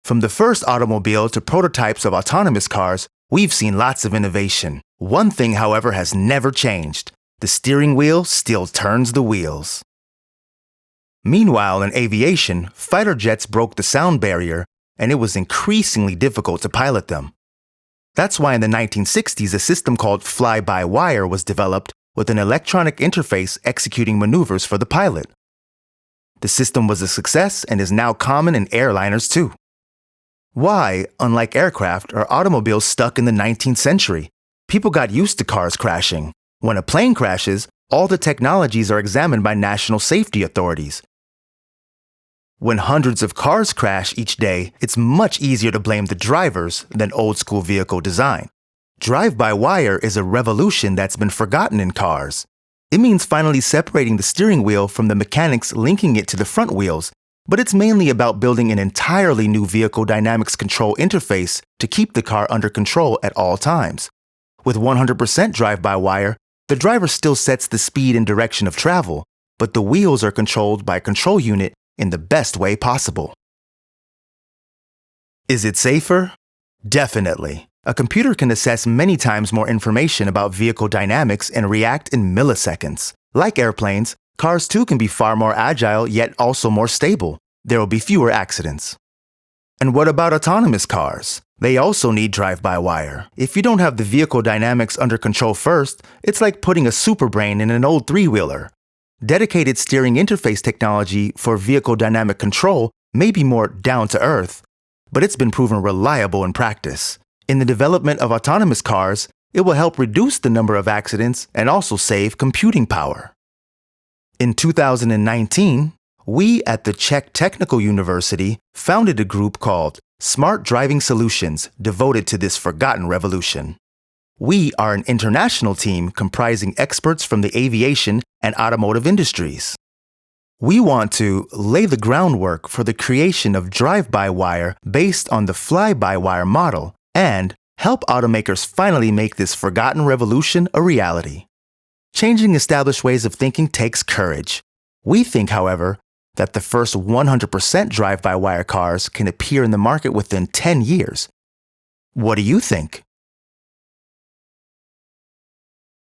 From the first automobile to prototypes of autonomous cars, we've seen lots of innovation. One thing, however, has never changed. The steering wheel still turns the wheels. Meanwhile, in aviation, fighter jets broke the sound barrier, and it was increasingly difficult to pilot them. That's why in the 1960s, a system called fly-by-wire was developed with an electronic interface executing maneuvers for the pilot. The system was a success and is now common in airliners too. Why, unlike aircraft, are automobiles stuck in the 19th century? People got used to cars crashing. When a plane crashes, all the technologies are examined by national safety authorities. When hundreds of cars crash each day, it's much easier to blame the drivers than old-school vehicle design. Drive-by-wire is a revolution that's been forgotten in cars. It means finally separating the steering wheel from the mechanics linking it to the front wheels, but it's mainly about building an entirely new vehicle dynamics control interface to keep the car under control at all times. With 100% drive-by-wire, the driver still sets the speed and direction of travel, but the wheels are controlled by a control unit in the best way possible. Is it safer? Definitely. A computer can assess many times more information about vehicle dynamics and react in milliseconds. Like airplanes, cars too can be far more agile yet also more stable. There will be fewer accidents. And what about autonomous cars? They also need drive-by-wire. If you don't have the vehicle dynamics under control first, it's like putting a superbrain in an old three-wheeler. Dedicated steering interface technology for vehicle dynamic control may be more down-to-earth, but it's been proven reliable in practice. In the development of autonomous cars, it will help reduce the number of accidents and also save computing power. In 2019, we at the Czech Technical University founded a group called Smart Driving Solutions devoted to this forgotten revolution. We are an international team comprising experts from the aviation and automotive industries. We want to lay the groundwork for the creation of drive-by-wire based on the fly-by-wire model and help automakers finally make this forgotten revolution a reality. Changing established ways of thinking takes courage. We think, however, that the first 100% drive-by-wire cars can appear in the market within 10 years. What do you think?